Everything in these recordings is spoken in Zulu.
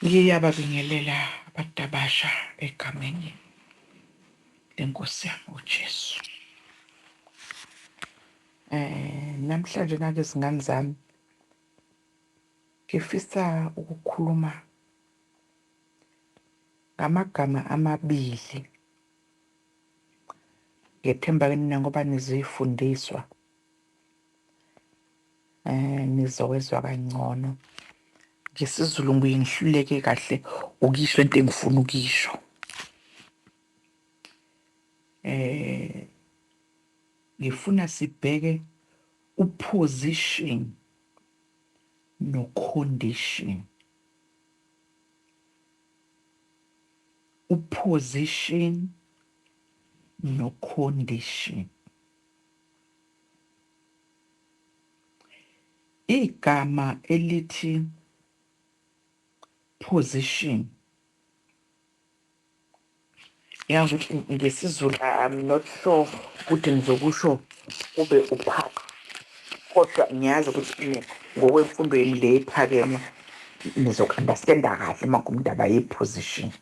Ngiyababingelela abantu abasha egameni lenkosi yami uJesu. Namhlanje nalezi ngane zami ngifisa ukukhuluma ngamagama amabili. Ngethemba kini ngoba nizifundiswa nizowezwa kangcono. NgesiZulu ngibuye ngihluleke kahle ukisho into engifuna ukisho. Ngifuna sibheke uposition no-condition. Uposition no-condition. Igama elithi position, yazi ukuthi ngesiZulu I'm not sure ukuthi ngizokusho kube uphaka, kodwa ngiyazi ukuthi ngokwemfundweni le ephakeme nizoku-understanda kahle uma ngumndaba ye-position.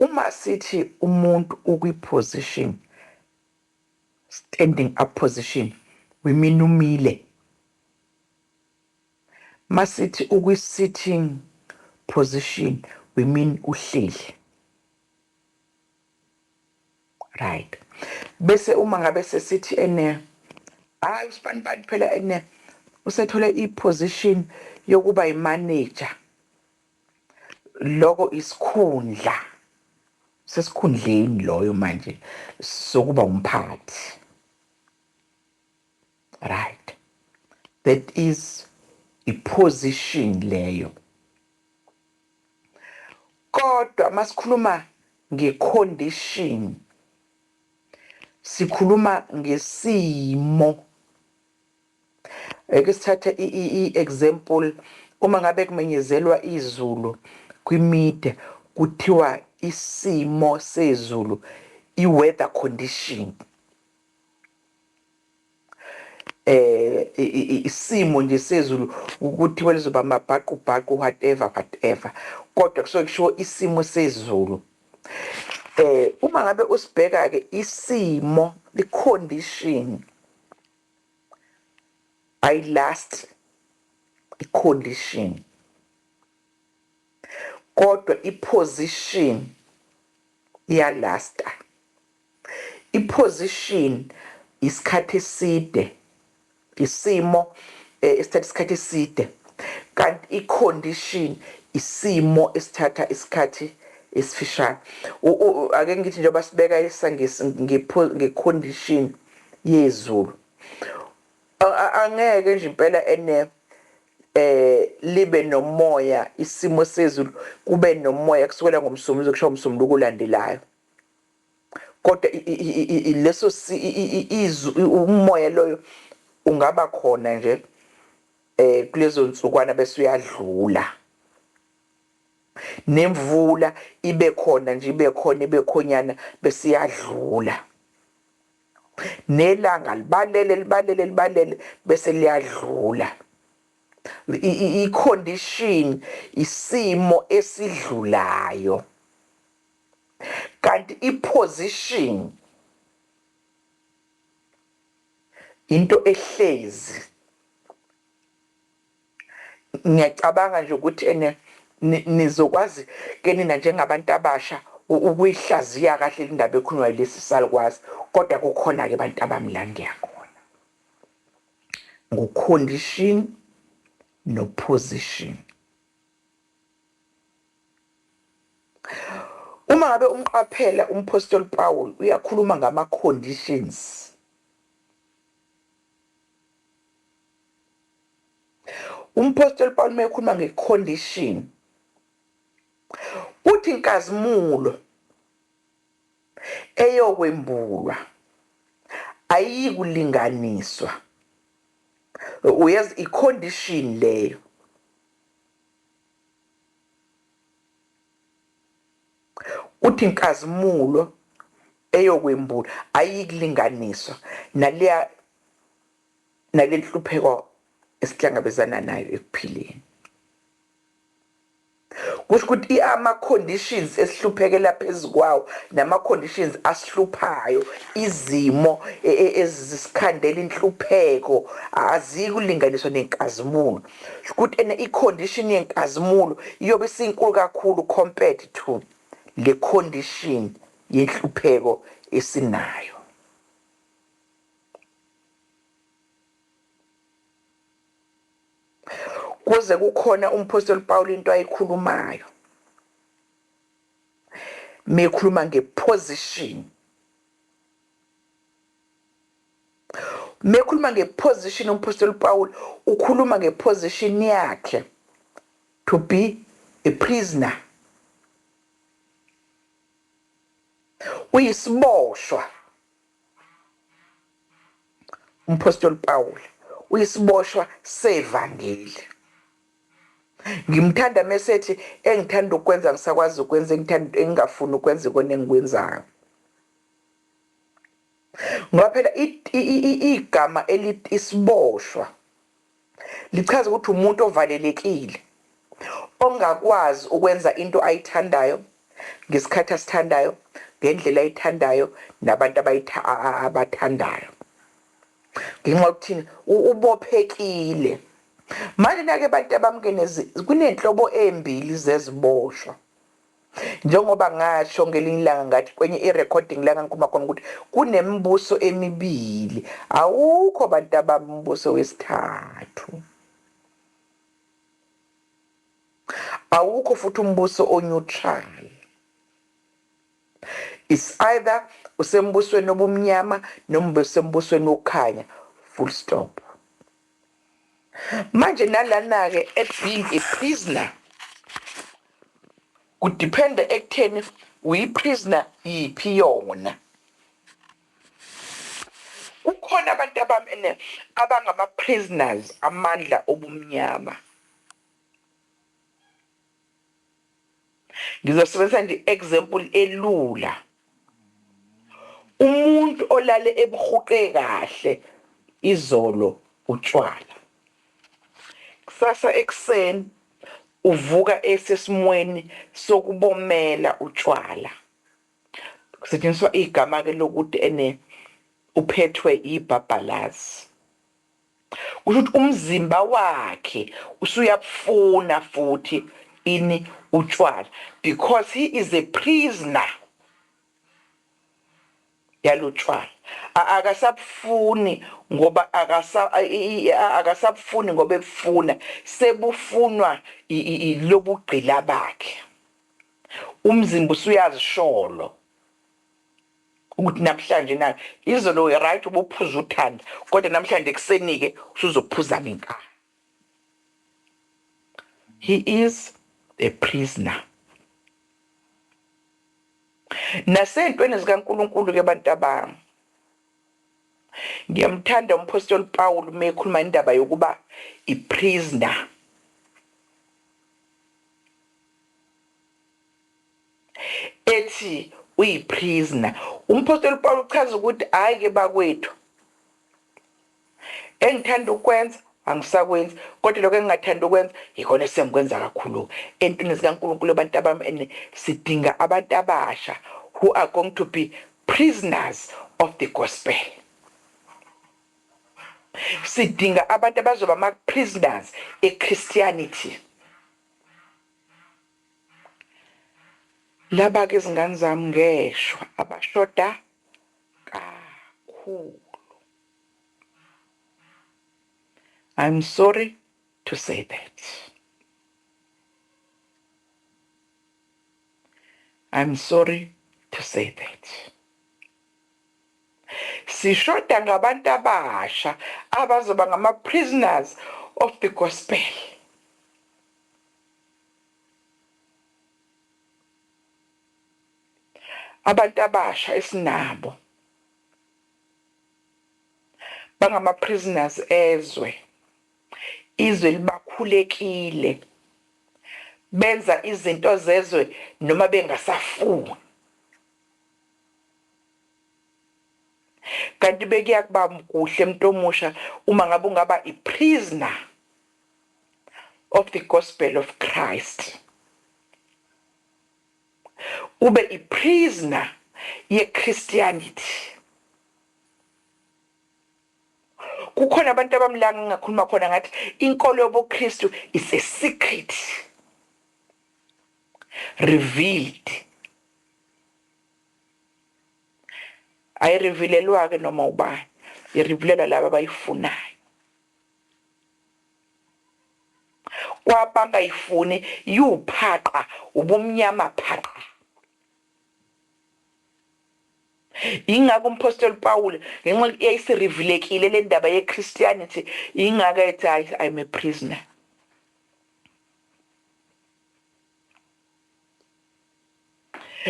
Uma sithi umuntu ukwi-position, standing up position, we mean umile. Masithi ukwi-sitting position, we mean uhleli. Right. Bese uma ngabe sesithi hayi usibani phela usethole i-position yokuba yi-manager, lokho isikhundla sesikhundleni loyo manje sokuba umphathi. Right. That is i-position leyo. Kodwa masikhuluma nge-condition, sikhuluma ngesimo. Ake sithathe i-example, uma ngabe kumenyezelwa izulu kwimida kuthiwa isimo sezulu, i-weather condition. Isimo nje sezulu ukuthi lizoba amabhaqubhaqu whatever, kodwa kusuke kusho isimo sezulu. Uma ngabe usibheka ke isimo, i-condition ayilast i-condition, kodwa i-position iyalasta. I-position isikhathi eside, isimo esithatha isikhathi eside, kanti i-condition isimo esithatha isikhathi esifishane. Ake ngithi njengoba sibeka isangisi nge-condition yezulu, angeke nje impela libe nomoya, isimo sezulu kube nomoya kusukela ngomsombuluko kusho umsombuluko olandelayo, kodwa leso umoya loyo ungaba khona nje kulezo nsukwana bese uyadlula. Nemvula ibe khona nje, ibe khonyana bese iyadlula. Nelanga libalele bese liyadlula. I-condition isimo esidlulayo, kanti i-position into ehlezi. Ngiyacabanga nje ukuthi nizokwazi ke nina njengabantu abasha ukuyihlaziya kahle indaba ekhulunywa lesi salikwazi, kodwa kukhona ke abantu abamla ngiyakhona ngo-condition no-position. Uma ngabe umqaphela umpostoli Paul uyakhuluma ngama-conditions, umpostoli Paul mekhuluma nge-condition uthi inkazimulo eyokwembulwa ayikulinganiswa. Uyazi i-condition leyo. Uthi inkazimulo eyokwembulwa ayikulinganiswa nalenhlupheko esihlangabezana nayo ekuphileni. kusho ukuthi ama-conditions esihluphekela phezu kwawo nama-conditions asihluphayo izimo ezisikhandela inhlupheko azikulinganiswa nenkazimulo ukuthi i-condition yenkazimulo iyobe isinkulu kakhulu compared to le condition yenhlupheko esinayo. Kuze kukhona umpostoli Paul into ayikhulumayo mekhuluma ngeposition umpostoli Paul ukhuluma ngeposition yakhe to be a prisoner, uyisiboshwa umpostoli Paul uyisiboshwa sevangeli. Ngimthanda mesethi engithanda ukwenza ngisakwazi ukwenza engingafuni ukwenza ikona engikwenzayo. Ngoba phela igama elithi isiboshwa lichaza ukuthi umuntu ovalelekile ongakwazi ukwenza into ayithandayo ngesikhathi asithandayo ngendlela ayithandayo nabantu abathandayo. Ngenxa yokuthini ubophekile. Manje nake abantu abamkenezi kunenhlobo embili zeziboshwa. Njengoba ngasho ngelinye ilanga ngathi kwenye i-recording la ngikhuluma khona ukuthi kunembuso emibili, awukho abantu abambuso wesithathu, awukho futhi umbuso o-neutral. It's either usembusweni obumnyama noma usembusweni wokukhanya, full stop. Manje nalana-ke at being a prisoner kudependa ekutheni uyi-prisoner yiphi yona. Kukhona abantu abangama-prisoners amandla obumnyama. Ngizosebenzisa nje example elula. Umuntu olale ebuhuqe kahle izolo utshwala. Kusasa ekseni uvuka esesimweni sokubomela utshwala. Kusetshenziswa igama ke lokuthi uphethwe ibhabhalazi. Kusho ukuthi umzimba wakhe usuyafuna futhi utshwala because he is a prisoner yalutshwala. Akasabufuni ngoba akasabufuni ngoba efuna, sebufunwa lobugqila bakhe. Umzimba usuyazisholo ukuthi namhlanje na izolo right ubuphuza uthanda kodwa namhlanje kusenike usuzophuza ngenkani. He is a prisoner. Nasentweni zikaNkulunkulu ke bantu abami, ngiyamthanda umpostoli Paul mekhuluma indaba yokuba i-prisoner. Ethi uyi-prisoner. Umpostoli Paul uchaza ukuthi hayi ke bakwethu, engithanda ukwenza angisakwenzi kodwa lokho engingathanda ukwenza yikona esengikwenza kakhulu. Entweni zikaNkulunkulu abantu abami sidinga abantu abasha who are going to be prisoners of the gospel. Sidinga abantu abazoba ama-prisoners e-Christianity. Laba ke izingane zami ngeshwa abashoda kakhulu. I'm sorry to say that. I'm sorry to say that. Sishoda ngabantu abasha abazoba ngama-prisoners of the gospel. Abantu abasha esinabo bangama-prisoners ezwe. Izwe libakhulekile. Benza izinto zezwe noma bengasafuni. Kanti bekuyakuba kuhle umuntu omusha uma ngabe ungaba i-prisoner of the gospel of Christ. ube i-prisoner ye-Christianity. Kukhona abantu abamlanga ngakhuluma khona ngathi inkolo yobuKristu is a secret revealed. Ayirevealelwa ke noma ubani, irevealelwa laba abayifunayo. Kwabangayifuni yuphaqa, ubumnyama phaqa. Ingako umpostoli Paul ngenxa yayisirevealekile le ndaba ye-Christianity, ingaka ethi I'm a prisoner.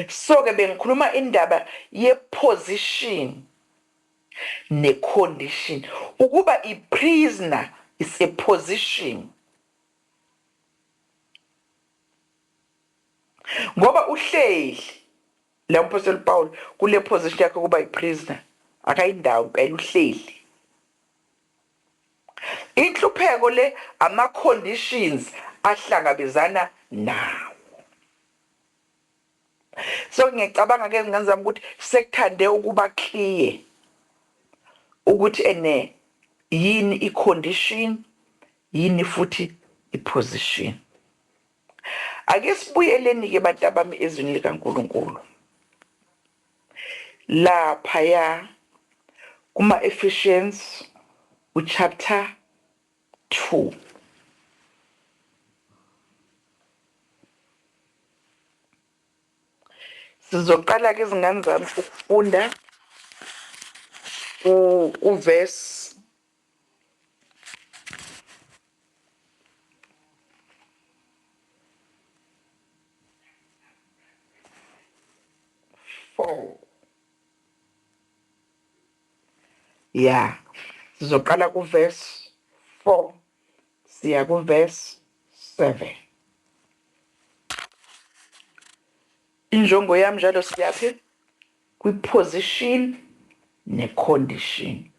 So ke bengikhuluma indaba ye-position ne-condition. Ukuba i-prisoner is a position. Ngoba uhleli la umpostoli Paul kule position yakhe kuba i-prisoner, akayindawo impela uhleli. Inhlupheko le ama-conditions ahlangabezana nawo. So ngiyacabanga ke ngane zami ukuthi sekuthande ukuba clear ukuthi yini i-condition, yini futhi i-position. Ake sibuyeleni ke bantu abami ezweni likaNkulunkulu. Laphaya kuma-Ephesians chapter 2. Sizoqala ke izingane zami ukufunda uverse 4. Yeah, sizoqala kuverse 4 siya kuverse 7. Injongo yami njalo siyaphi kwi-position ne-condition.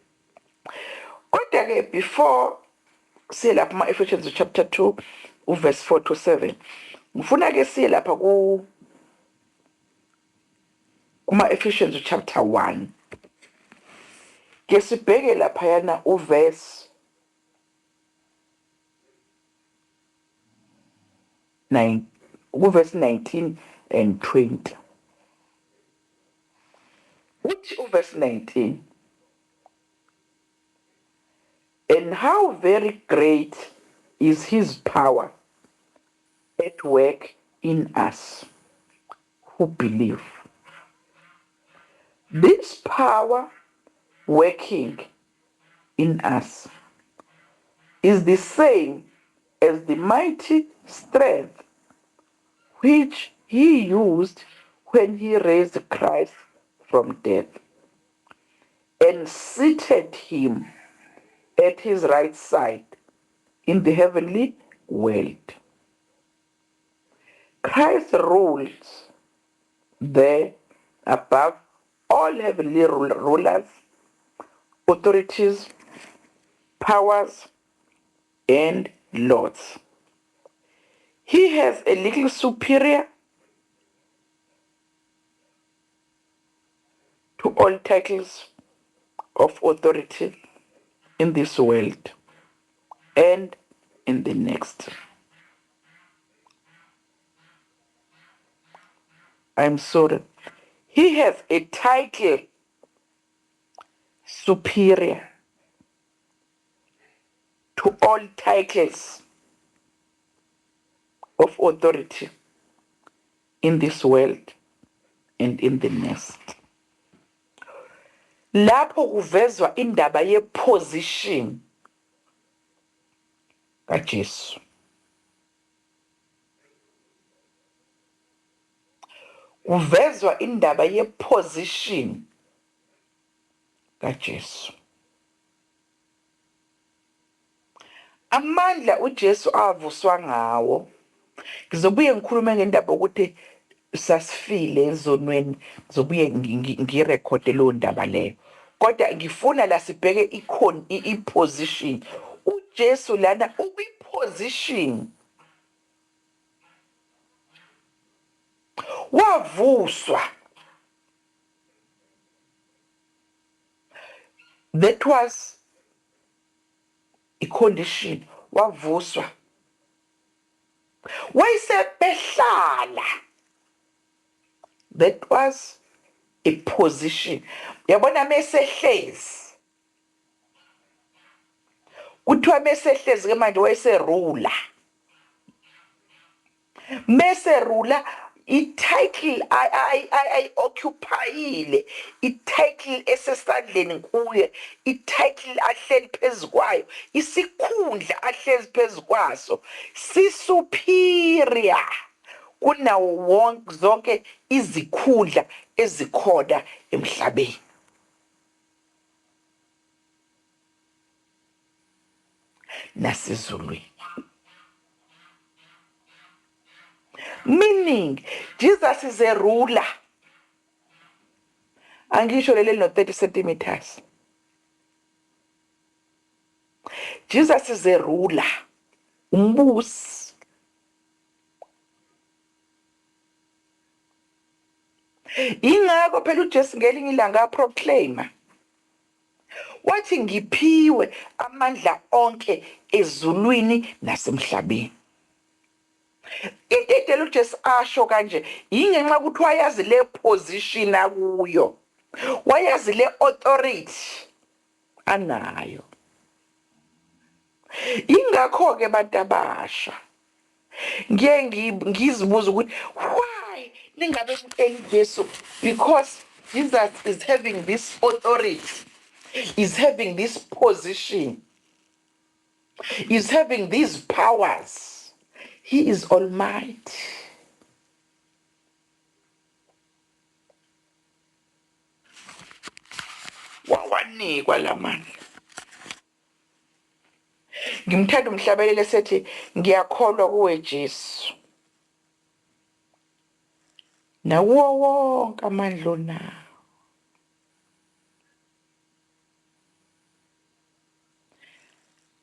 Kodwa ke before siye lapha ma-Ephesians chapter 2 uverse 4 to 7, ngifuna ke siye lapha kuma-Ephesians chapter 1. Ke sibheke lapha yana uverse 9 uverse 19 and 20. Which verse 19? And how very great is his power at work in us who believe. This power working in us is the same as the mighty strength which he used when he raised Christ from death and seated him at his right side in the heavenly world. Christ rules there above all heavenly rulers, authorities, powers, and lords. He has a little superior to all titles of authority in this world and in the next. I'm sorry. He has a title superior to all titles of authority in this world and in the next. Lapho kuvezwa indaba ye-position kaJesu. Kuvezwa indaba ye-position kaJesu. Amandla uJesu avuswa ngawo. Ngizobuye ngikhulume ngendaba ukuthi sasifile ezonweni, ngizobuye ngirekhode leyo ndaba leyo. Kodwa ngifuna la sibheke i-position. uJesu lana ukwi-position wavuswa. That was a condition. Wavuswa. Wayesebehlala. That was a position. Yabona mesehlezi. Kuthiwa mesehlezi ke manje wayeserula. Meserula i-title occupyile, i-title esesandleni kuye, i-title ahleli phezu kwayo, isikhundla ahlezi phezu kwaso sisuperior kunawo zonke izikhundla ezikhona emhlabeni. Nasezulwini. Meaning, Jesus is a ruler. Angisho leli no 30 centimeters. Jesus is a ruler. Umbusi. Ingakho phela uJesu ngelinye ilanga proclaima. Wathi ngiphiwe amandla onke ezulwini nasemhlabeni. Into edela uJesu asho kanje ingenxa ukuthi wayazi le position akuyo. Wayazi le authority anayo. Ingakho ke bantu abasha ngizibuza ukuthi why ningabe mcela uJesu, because Jesus is having this authority, is having this position, is having these powers. He is almighty. Wawanikwa lamandla. Ngimthanda umhlabelele sethi ngiyakholwa kuwe Jesu. Nawo wonke amandla onawo.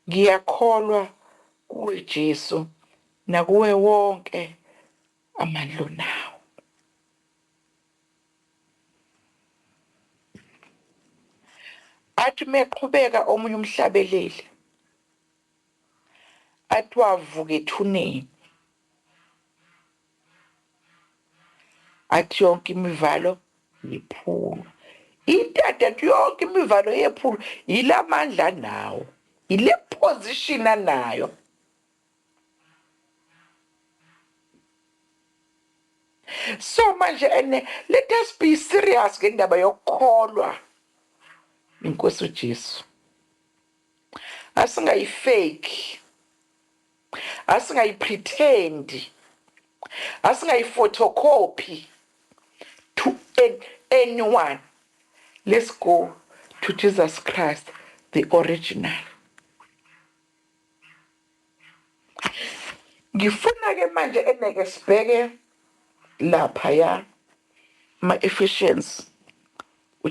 Ngiyakholwa kuwe Jesu nakuwe wonke amandla onawo. Athi meqhubeka omunye umhlabeleli. Athi wavuka ethuneni. Athi yonke imivalo yephulwa. Intatha yonke imivalo yephulwa ilamandla nawo. Ile position anayo. So manje let us be serious ngendaba yokukholwa inkosi uJesu. Asingayifake. Asingayipretend. Asingayifotocopy to anyone. Let's go to Jesus Christ, the original. Ngifuna ke manje eneke sibheke lapha ya Ephesians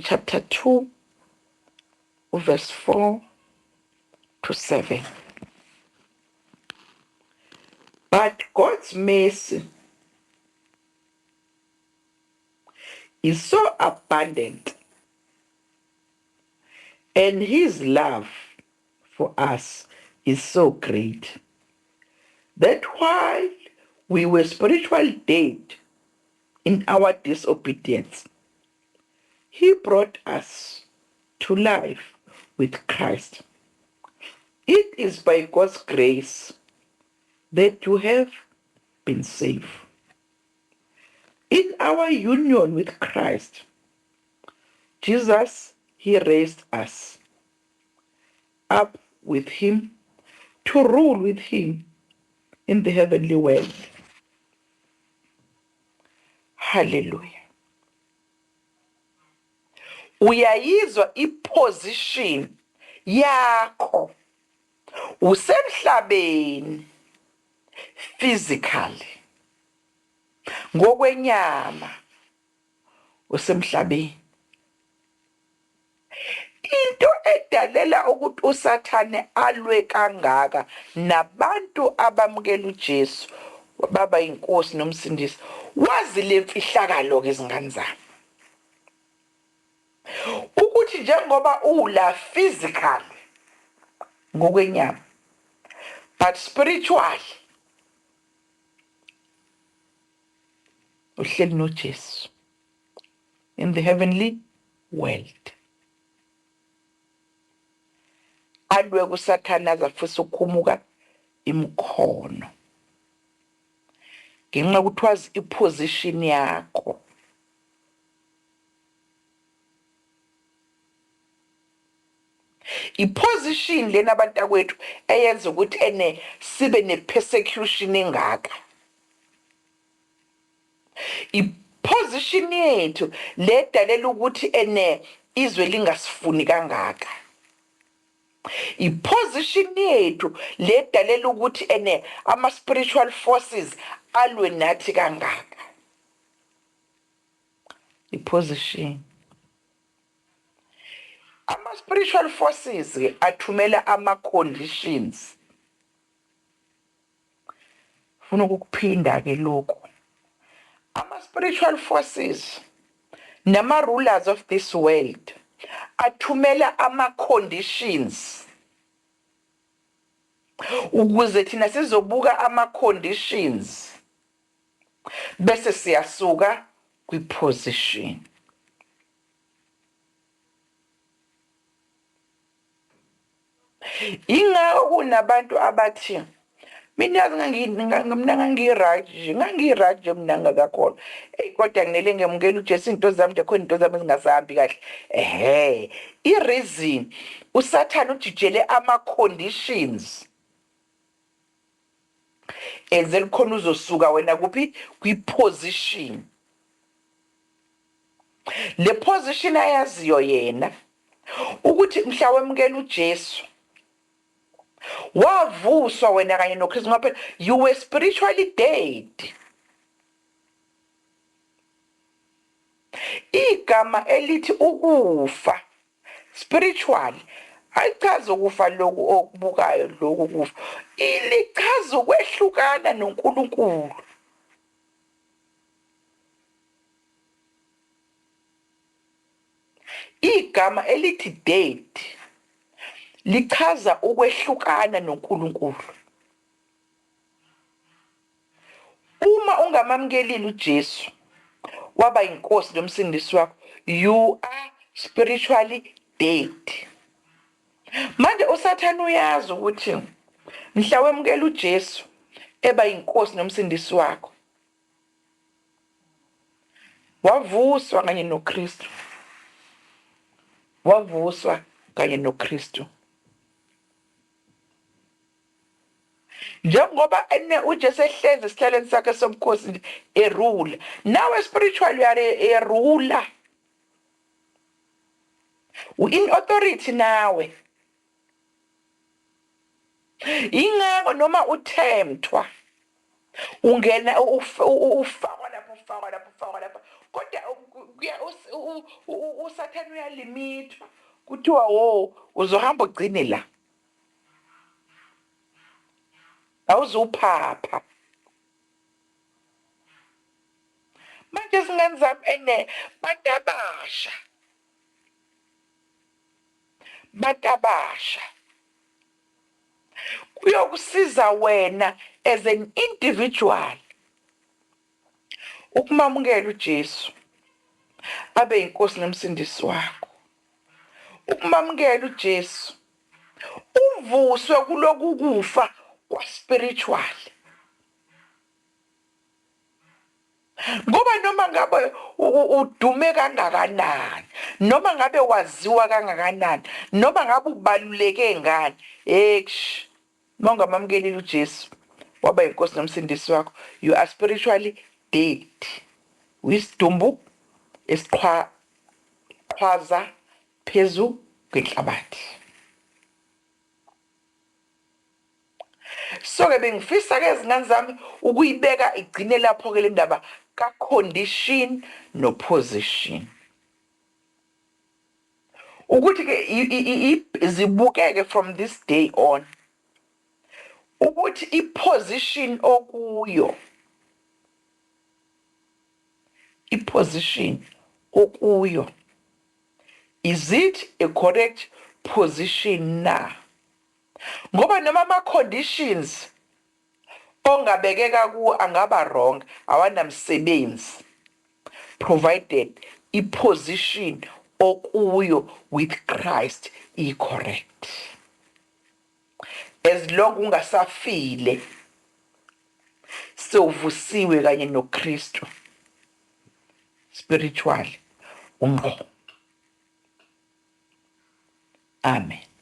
chapter 2 verse 4 to 7. But God's mercy is so abundant, and his love for us is so great, that while we were spiritually dead in our disobedience, he brought us to life with Christ. It is by God's grace that you have been saved. In our union with Christ, Jesus, he raised us up with him to rule with him in the heavenly world. Hallelujah. Uyayizwa iposition yakho usemhlabeni physically, ngokwenyama usemhlabeni. Into edalela ukuthi uSathane alwe kangaka nabantu abamukela uJesu baba inkosi nomsindisi. Wazi lemfihlakalo ke izingane zami ukuthi njengoba ula physical ngokwenyama but spiritual uhleli noJesu in the heavenly world. Alwe kuSathane azafisa ukukhumuka imkhono ngenxa ukuthi wazi iposition yakho. Iposition lena abantu akwethu eyenza ukuthi sibe nepersecution engaka. Iposition yethu ledalela ukuthi izwe lingasifuni kangaka. Iposition yethu ledalela ukuthi ama spiritual forces alwe nathi kangaka. Iposition. Ama spiritual forces athumela ama conditions. Funa ukuphinda ke lokho. Ama spiritual forces nama rulers of this world athumela ama conditions ukuze thina sizobuka ama conditions bese siyasuka kwiposition. Ingako kunabantu abathi mina ngangiright mina ngakakholwa kodwa nginele ngemukela uJesu into zami khona into zami ezingasahambi kahle. I-reason uSathane ujijele ama conditions enzela khona uzosuka wena kuphi kwiposition. Le position ayaziyo yena ukuthi mhla wemukela uJesu wavuswa wena kanye noKristu ngoba you were spiritually dead. Igama elithi ukufa spiritual ayichaza ukufa lokhu okubukayo lokhu kufa, ilichaza ukwehlukana noNkulunkulu. Igama elithi dead lichaza ukwehlukana noNkulunkulu. Uma ungamamkelile uJesu waba inkosi nomsindisi wakho, you are spiritually dead. Manje uSathane uyazi ukuthi mhla wemukela uJesu eba inkosi nomsindisi wakho wavuswa kanye noKristu. Wavuswa kanye noKristu. Njengoba uJesu ehlezi esihlalweni sakhe somkhosi erule, nawe spiritually you are a ruler. In authority nawe. Ingako noma uthemthwa ungena ufakwa lapha kodwa uSathane uyalimitwa kuthiwa uzohamba ugcine la awuzuphapha. Manje singenza batabasha kuyokusiza wena as an individual ukumamukela uJesu abe inkosi nomsindisi wakho. Ukumamukela uJesu uvuswe kuloku kufa kwa spiritual. Ngoba noma ngabe udume kangakanani, noma ngabe waziwa kangakanani, noma ngabe ubaluleke ngani, mongamamkelile uJesu waba inkosi nomsindisi wakho, you are spiritually dead. Wisidumbu esiqhwaza phezu kwenhlabathi. So ke bengifisa ke izingane zami ukuyibeka igcine lapho ke le ndaba ka condition no position. Ukuthi ke zibukeke from this day on ukuthi iposition okuyo, is it a correct position na? Ngoba noma ama-conditions ongabekeka kuwo angaba wrong, awanamsebenzi, provided iposition okuyo with Christ i-correct. As long ungasafile sewuvusiwe kanye noKristu spiritually, ungqo. Amen.